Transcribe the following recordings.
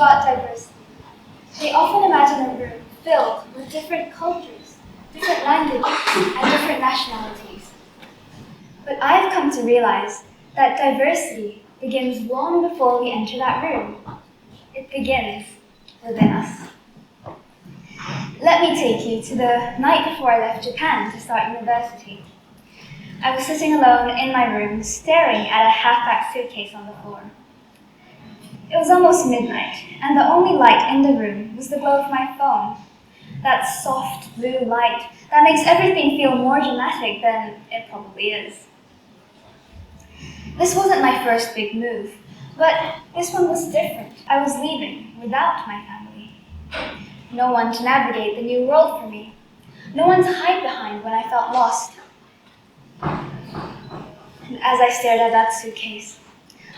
about diversity, they often imagine a room filled with different cultures, different languages, and different nationalities. But I've come to realize that diversity begins long before we enter that room. It begins within us. Let me take you to the night before I left Japan to start university. I was sitting alone in my room, staring at a half-packed suitcase on the floor. It was almost midnight, and the only light in the room was the glow of my phone. That soft blue light that makes everything feel more dramatic than it probably is. This wasn't my first big move, but this one was different. I was leaving without my family. No one to navigate the new world for me. No one to hide behind when I felt lost. And as I stared at that suitcase,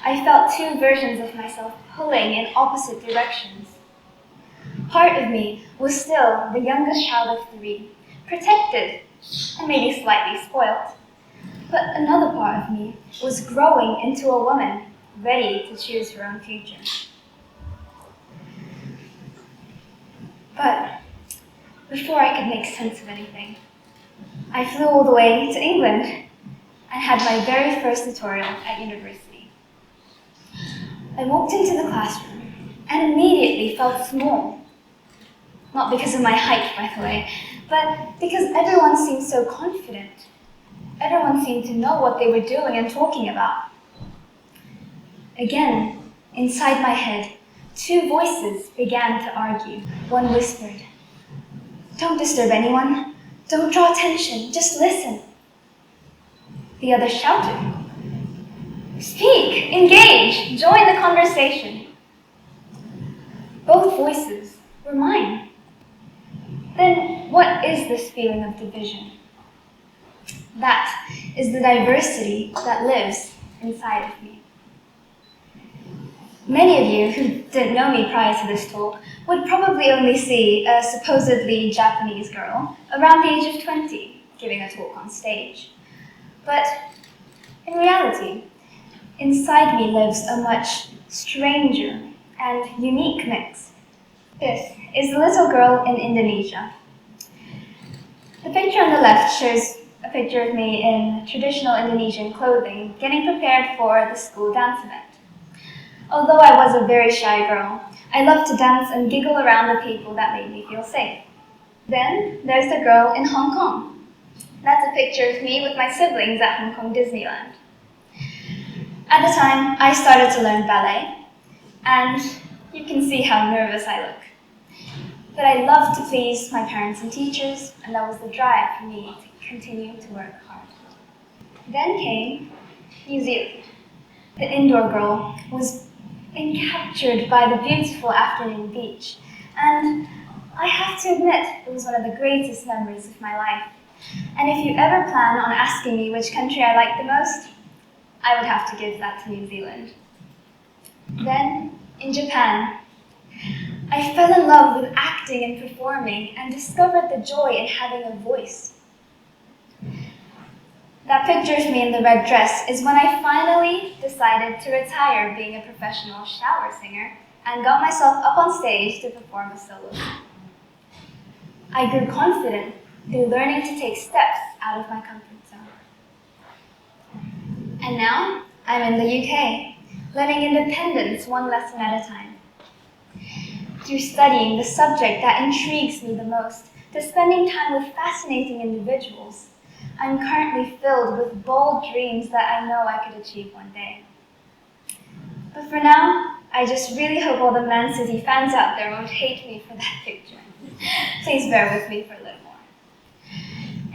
I felt two versions of myself pulling in opposite directions. Part of me was still the youngest child of 3, protected and maybe slightly spoiled. But another part of me was growing into a woman ready to choose her own future. But before I could make sense of anything, I flew all the way to England and had my very first tutorial at university. I walked into the classroom and immediately felt small. Not because of my height, by the way, but because everyone seemed so confident. Everyone seemed to know what they were doing and talking about. Again, inside my head, two voices began to argue. One whispered, "Don't disturb anyone. Don't draw attention. Just listen." The other shouted, "Speak, engage, join the conversation." Both voices were mine. Then what is this feeling of division? That is the diversity that lives inside of me. Many of you who didn't know me prior to this talk would probably only see a supposedly Japanese girl around the age of 20 giving a talk on stage. But in reality, inside me lives a much stranger and unique mix. This is the little girl in Indonesia. The picture on the left shows a picture of me in traditional Indonesian clothing, getting prepared for the school dance event. Although I was a very shy girl, I loved to dance and giggle around the people that made me feel safe. Then there's the girl in Hong Kong. That's a picture of me with my siblings at Hong Kong Disneyland. At the time, I started to learn ballet, and you can see how nervous I look. But I loved to please my parents and teachers, and that was the drive for me to continue to work hard. Then came New Zealand. The indoor girl was encaptured by the beautiful afternoon beach, and I have to admit it was one of the greatest memories of my life. And if you ever plan on asking me which country I like the most, I would have to give that to New Zealand. Then, in Japan, I fell in love with acting and performing and discovered the joy in having a voice. That picture of me in the red dress is when I finally decided to retire being a professional shower singer and got myself up on stage to perform a solo. I grew confident through learning to take steps out of my comfort zone. And now I'm in the UK, learning independence one lesson at a time. Through studying the subject that intrigues me the most, to spending time with fascinating individuals, I'm currently filled with bold dreams that I know I could achieve one day. But for now, I just really hope all the Man City fans out there won't hate me for that picture. Please bear with me for a little more.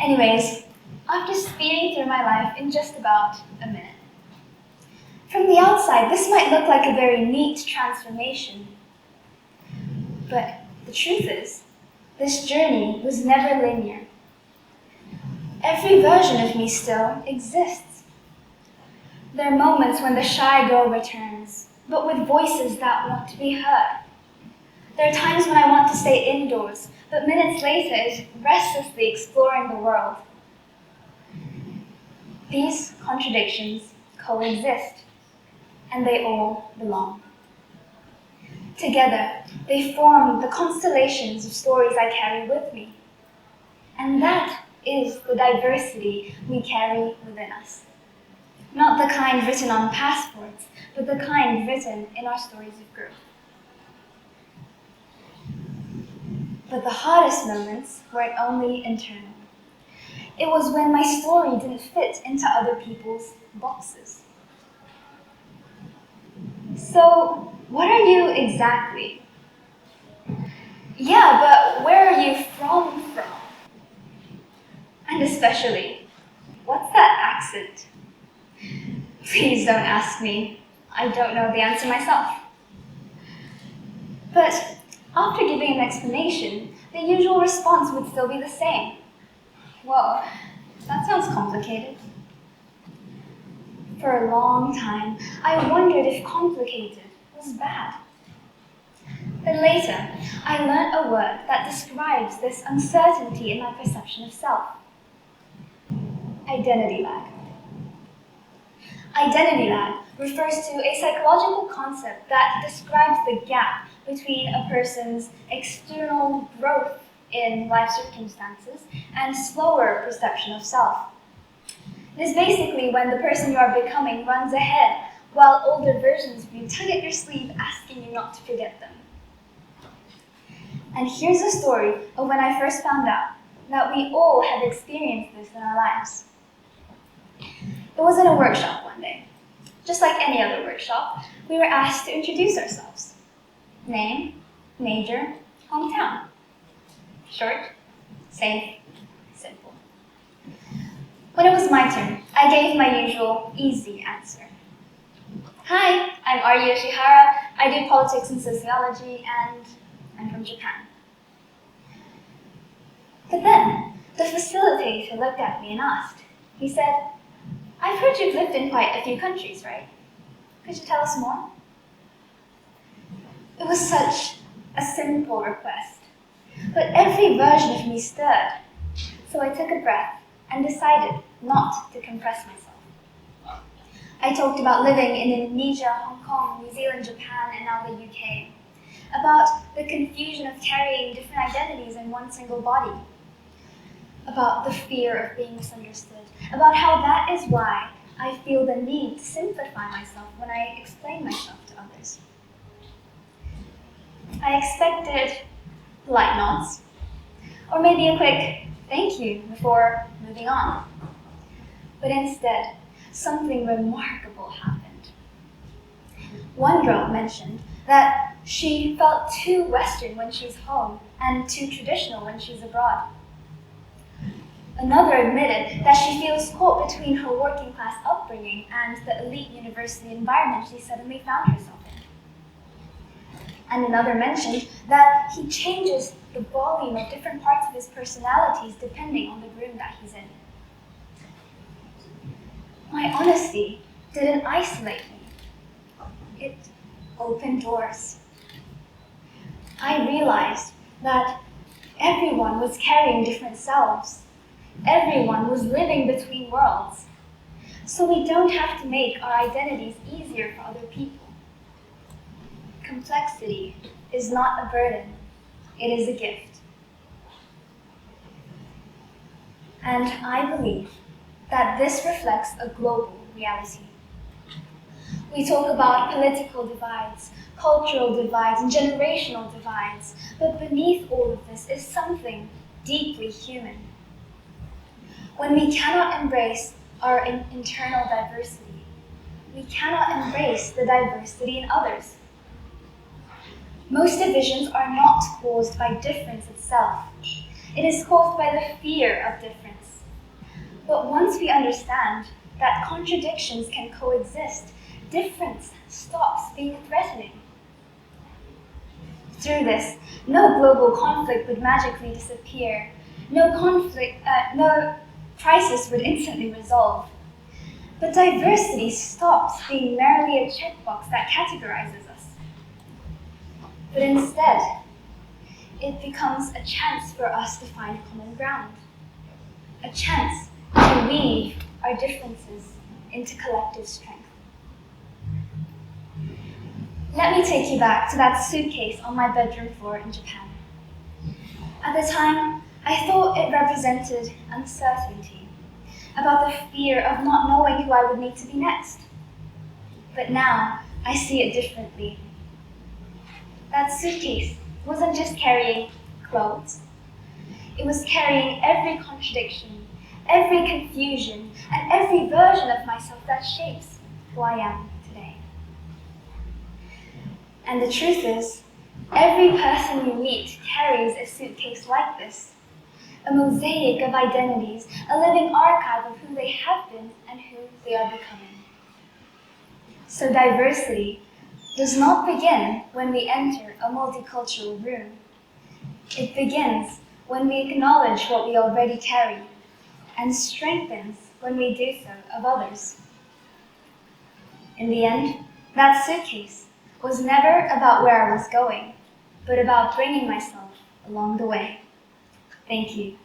Anyways, after speeding through my life in just about a minute. From the outside, this might look like a very neat transformation. But the truth is, this journey was never linear. Every version of me still exists. There are moments when the shy girl returns, but with voices that want to be heard. There are times when I want to stay indoors, but minutes later is restlessly exploring the world. These contradictions coexist, and they all belong. Together, they form the constellations of stories I carry with me. And that is the diversity we carry within us. Not the kind written on passports, but the kind written in our stories of growth. But the hardest moments weren't only internal. It was when my story didn't fit into other people's boxes. So, what are you exactly? Yeah, but where are you from? And especially, what's that accent? Please don't ask me. I don't know the answer myself. But after giving an explanation, the usual response would still be the same. Well, that sounds complicated. For a long time, I wondered if complicated was bad. Then later, I learned a word that describes this uncertainty in my perception of self. Identity lag. Identity lag refers to a psychological concept that describes the gap between a person's external growth in life circumstances and slower perception of self. It is basically when the person you are becoming runs ahead while older versions of you tug at your sleeve asking you not to forget them. And here's a story of when I first found out that we all have experienced this in our lives. It was in a workshop one day. Just like any other workshop, we were asked to introduce ourselves. Name, major, hometown. Short, safe, simple. When it was my turn, I gave my usual easy answer. Hi, I'm Aryu Yoshihara. I do politics and sociology, and I'm from Japan. But then, the facilitator looked at me and asked. He said, I've heard you've lived in quite a few countries, right? Could you tell us more? It was such a simple request, but every version of me stirred. So I took a breath and decided not to compress myself. I talked about living in Indonesia, Hong Kong, New Zealand, Japan, and now the UK. About the confusion of carrying different identities in one single body. About the fear of being misunderstood. About how that is why I feel the need to simplify myself when I explain myself to others. I expected polite nods, or maybe a quick thank you before moving on. But instead, something remarkable happened. One girl mentioned that she felt too Western when she's home and too traditional when she's abroad. Another admitted that she feels caught between her working class upbringing and the elite university environment she suddenly found herself in. And another mentioned that he changes the volume of different parts of his personalities depending on the room that he's in. My honesty didn't isolate me. It opened doors. I realized that everyone was carrying different selves. Everyone was living between worlds. So we don't have to make our identities easier for other people. Complexity is not a burden, it is a gift. And I believe that this reflects a global reality. We talk about political divides, cultural divides, and generational divides, but beneath all of this is something deeply human. When we cannot embrace our internal diversity, we cannot embrace the diversity in others. Most divisions are not caused by difference itself. It is caused by the fear of difference. But once we understand that contradictions can coexist, difference stops being threatening. Through this, no global conflict would magically disappear. No crisis would instantly resolve. But diversity stops being merely a checkbox that categorizes us. But instead, it becomes a chance for us to find common ground. A chance to weave our differences into collective strength. Let me take you back to that suitcase on my bedroom floor in Japan. At the time, I thought it represented uncertainty, about the fear of not knowing who I would meet to be next. But now, I see it differently. That suitcase wasn't just carrying clothes. It was carrying every contradiction, every confusion, and every version of myself that shapes who I am today. And the truth is, every person you meet carries a suitcase like this, a mosaic of identities, a living archive of who they have been and who they are becoming. So diversity does not begin when we enter a multicultural room. It begins when we acknowledge what we already carry, and strengthens when we do so of others. In the end, that suitcase was never about where I was going, but about bringing myself along the way. Thank you.